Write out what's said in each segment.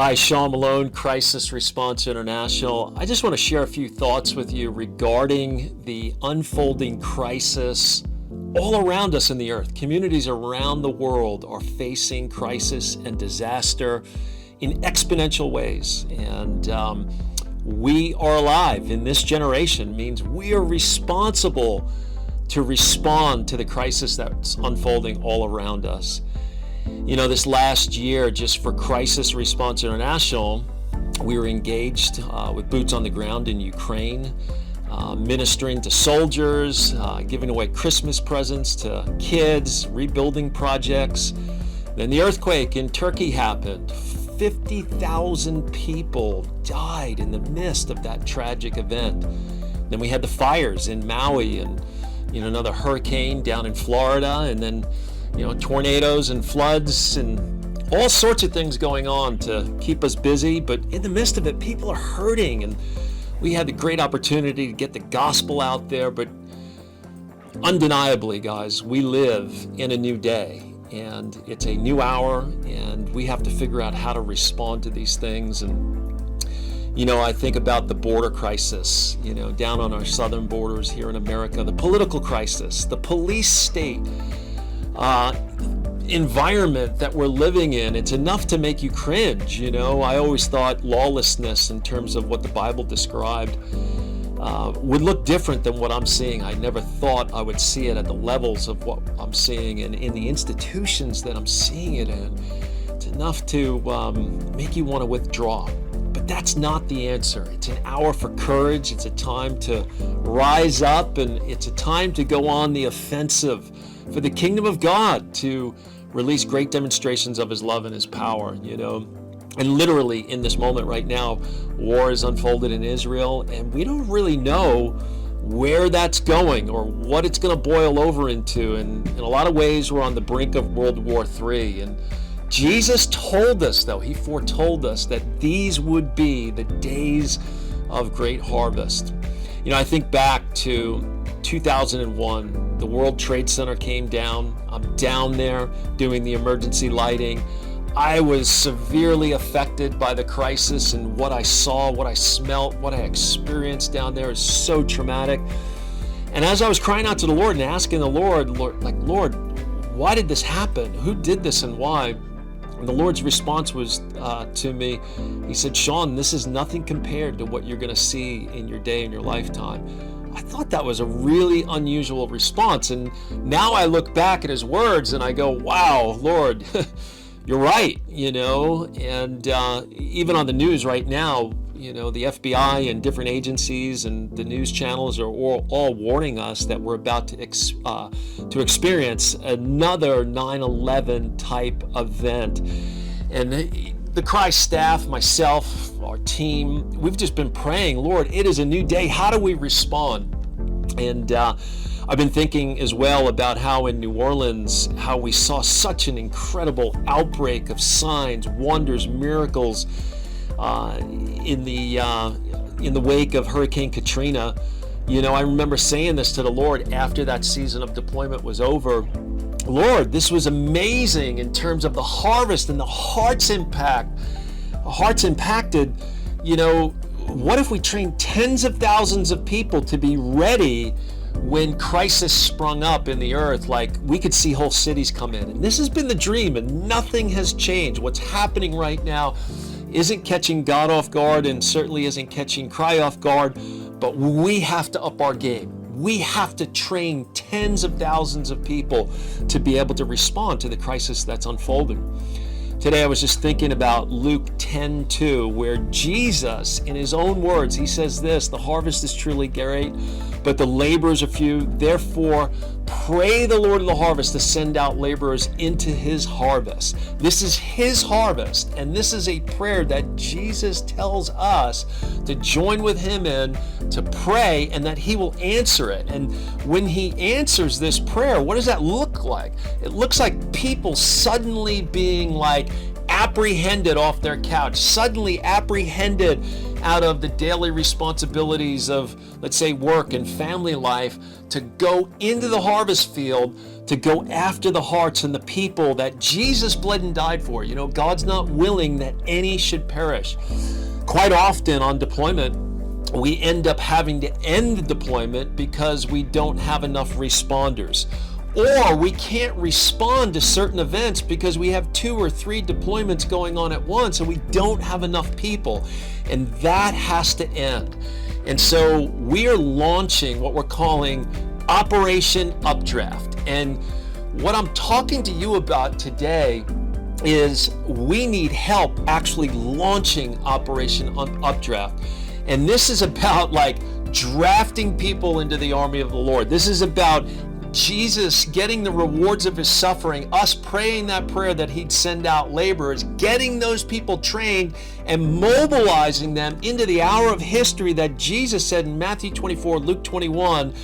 Hi, Sean Malone, Crisis Response International. I just want to share a few thoughts with you regarding the unfolding crisis all around us in the earth. Communities around the world are facing crisis and disaster in exponential ways. And we are alive in this generation means we are responsible to respond to the crisis that's unfolding all around us. You know, this last year, just for Crisis Response International, we were engaged with boots on the ground in Ukraine, ministering to soldiers, giving away Christmas presents to kids, rebuilding projects. Then the earthquake in Turkey happened. 50,000 people died in the midst of that tragic event. Then we had the fires in Maui and, another hurricane down in Florida, and then tornadoes and floods and all sorts of things going on to keep us busy. But in the midst of it, people are hurting, and we had the great opportunity to get the gospel out there. But undeniably, guys, we live in a new day, and it's a new hour, and we have to figure out how to respond to these things. And I think about the border crisis, down on our southern borders here in America, the political crisis, the police state environment that we're living in. It's enough to make you cringe. I always thought lawlessness, in terms of what the Bible described, would look different than what I'm seeing. I never thought I would see it at the levels of what I'm seeing and in the institutions that I'm seeing it in. It's enough to make you want to withdraw. But that's not the answer. It's an hour for courage. It's a time to rise up, and it's a time to go on the offensive for the kingdom of God, to release great demonstrations of his love and his power, And literally in this moment right now, war is unfolded in Israel, and we don't really know where that's going or what it's going to boil over into. And in a lot of ways, we're on the brink of World War III. And Jesus told us, though, he foretold us that these would be the days of great harvest. I think back to 2001, the World Trade Center came down. I'm down there doing the emergency lighting. I was severely affected by the crisis, and what I saw, what I smelt, what I experienced down there is so traumatic. And as I was crying out to the Lord and asking the Lord, Lord, why did this happen? Who did this and why? And the Lord's response was to me, he said, Sean, this is nothing compared to what you're going to see in your day, in your lifetime. I thought that was a really unusual response. And now I look back at his words and I go, wow, Lord, you're right, And even on the news right now, the FBI and different agencies and the news channels are all warning us that we're about to experience another 9/11 type event. And the Christ staff, myself, our team, we've just been praying, Lord, it is a new day. How do we respond? And I've been thinking as well about how in New Orleans, how we saw such an incredible outbreak of signs, wonders, miracles in the wake of Hurricane Katrina. I remember saying this to the Lord after that season of deployment was over. Lord, this was amazing in terms of the harvest and the hearts impacted. What if we trained tens of thousands of people to be ready when crisis sprung up in the earth? Like, we could see whole cities come in. And this has been the dream, and nothing has changed. What's happening right now isn't catching God off guard, and certainly isn't catching Cry off guard, but we have to up our game. We have to train tens of thousands of people to be able to respond to the crisis that's unfolding. Today I was just thinking about Luke 10:2, where Jesus, in his own words, he says this, the harvest is truly great, but the laborers are few. Therefore, pray the Lord of the harvest to send out laborers into his harvest. This is his harvest, and this is a prayer that Jesus tells us to join with him in, to pray, and that he will answer it. And when he answers this prayer, what does that look like? It looks like people suddenly being apprehended off their couch, suddenly apprehended out of the daily responsibilities of, let's say, work and family life to go into the harvest field, to go after the hearts and the people that Jesus bled and died for. You know, God's not willing that any should perish. Quite often on deployment, we end up having to end the deployment because we don't have enough responders. Or we can't respond to certain events because we have 2 or 3 deployments going on at once and we don't have enough people. And that has to end. And so we are launching what we're calling Operation Updraft. And what I'm talking to you about today is we need help actually launching Operation Updraft. And this is about like drafting people into the army of the Lord. This is about Jesus getting the rewards of his suffering, us praying that prayer that he'd send out laborers, getting those people trained and mobilizing them into the hour of history that Jesus said in Matthew 24, Luke 21,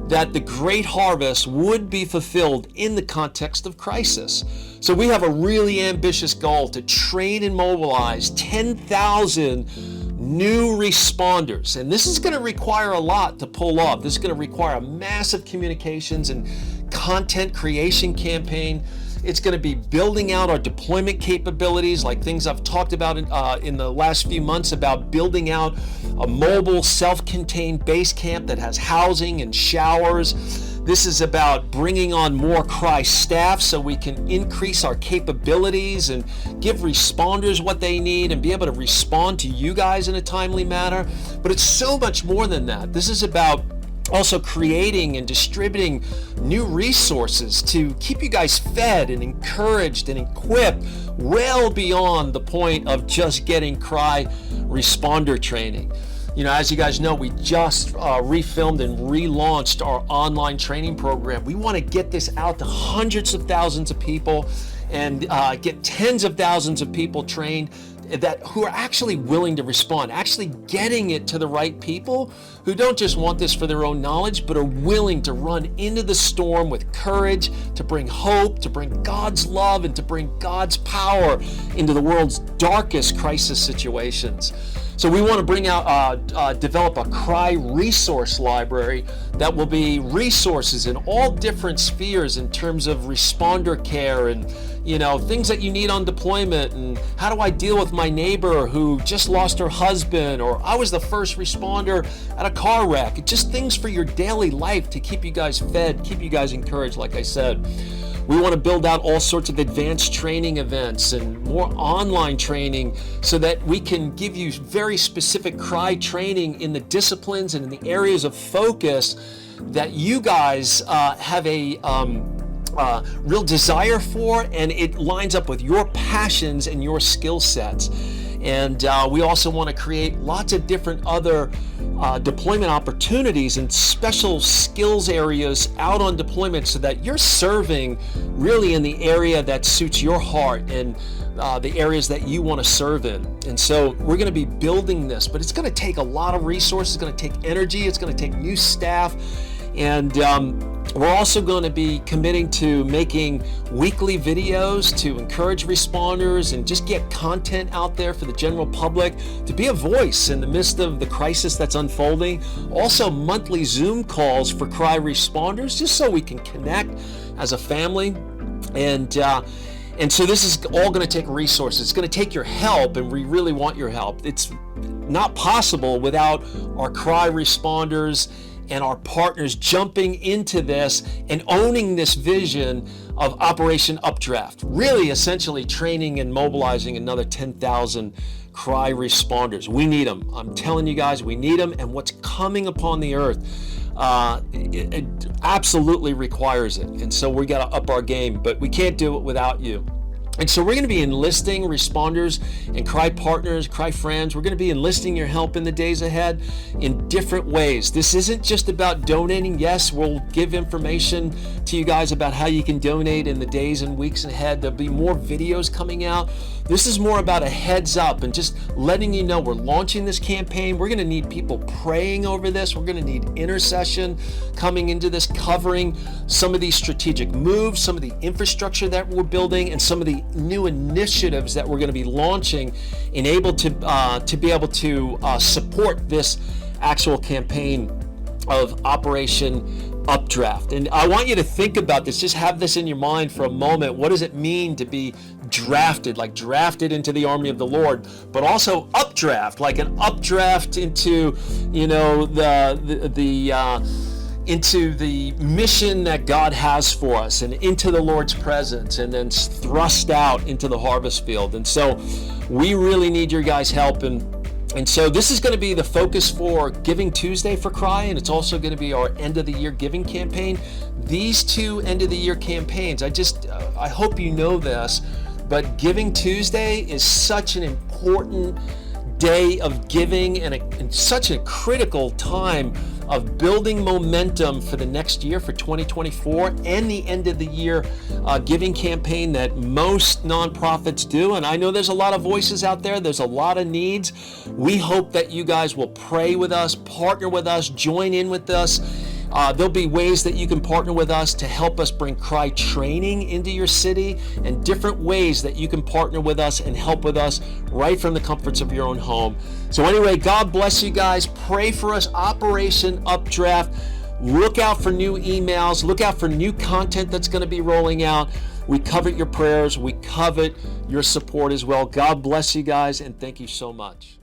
that the great harvest would be fulfilled in the context of crisis. So we have a really ambitious goal to train and mobilize 10,000 new responders. And this is going to require a lot to pull off. This is going to require a massive communications and content creation campaign. It's going to be building out our deployment capabilities, like things I've talked about in the last few months about building out a mobile, self-contained base camp that has housing and showers. This is about bringing on more Christ staff so we can increase our capabilities and give responders what they need and be able to respond to you guys in a timely manner. But it's so much more than that. This is about also creating and distributing new resources to keep you guys fed and encouraged and equipped well beyond the point of just getting cry responder training. You know, as you guys know, we just refilmed and relaunched our online training program. We want to get this out to hundreds of thousands of people and get tens of thousands of people trained who are actually willing to respond, actually getting it to the right people who don't just want this for their own knowledge, but are willing to run into the storm with courage, to bring hope, to bring God's love, and to bring God's power into the world's darkest crisis situations. So we want to bring out, develop a cry resource library that will be resources in all different spheres in terms of responder care and, you know, things that you need on deployment, and how do I deal with my neighbor who just lost her husband, or I was the first responder at a car wreck. Just things for your daily life to keep you guys fed, keep you guys encouraged, like I said. We want to build out all sorts of advanced training events and more online training so that we can give you very specific cry training in the disciplines and in the areas of focus that you guys have a real desire for, and it lines up with your passions and your skill sets. And we also want to create lots of different other deployment opportunities and special skills areas out on deployment so that you're serving really in the area that suits your heart and the areas that you want to serve in. And so we're going to be building this, but it's going to take a lot of resources. It's going to take energy. It's going to take new staff. And we're also going to be committing to making weekly videos to encourage responders and just get content out there for the general public to be a voice in the midst of the crisis that's unfolding. Also monthly Zoom calls for cry responders, just so we can connect as a family. And so this is all going to take resources. It's going to take your help, and we really want your help. It's not possible without our cry responders and our partners jumping into this and owning this vision of Operation Updraft, really essentially training and mobilizing another 10,000 cry responders. We need them. I'm telling you guys, we need them, and what's coming upon the earth it absolutely requires it. And so we got to up our game, but we can't do it without you. And so we're going to be enlisting responders and cry partners, cry friends. We're going to be enlisting your help in the days ahead in different ways. This isn't just about donating. Yes, we'll give information to you guys about how you can donate in the days and weeks ahead. There'll be more videos coming out. This is more about a heads up and just letting you know we're launching this campaign. We're going to need people praying over this. We're going to need intercession coming into this, covering some of these strategic moves, some of the infrastructure that we're building, and some of the new initiatives that we're going to be launching and able to be able to support this actual campaign of Operation Updraft. And I want you to think about this, just have this in your mind for a moment. What does it mean to be drafted, like drafted into the army of the Lord, but also updraft, like an updraft into, into the mission that God has for us and into the Lord's presence, and then thrust out into the harvest field. And so we really need your guys' help. And so this is going to be the focus for Giving Tuesday for Cry, and it's also going to be our end of the year giving campaign. These two end of the year campaigns, I hope you know this, but Giving Tuesday is such an important day of giving and such a critical time of building momentum for the next year, for 2024, and the end of the year giving campaign that most nonprofits do. And I know there's a lot of voices out there, there's a lot of needs. We hope that you guys will pray with us, partner with us, join in with us. There'll be ways that you can partner with us to help us bring Cry training into your city, and different ways that you can partner with us and help with us right from the comforts of your own home. So anyway, God bless you guys. Pray for us, Operation Updraft. Look out for new emails. Look out for new content that's going to be rolling out. We covet your prayers. We covet your support as well. God bless you guys, and thank you so much.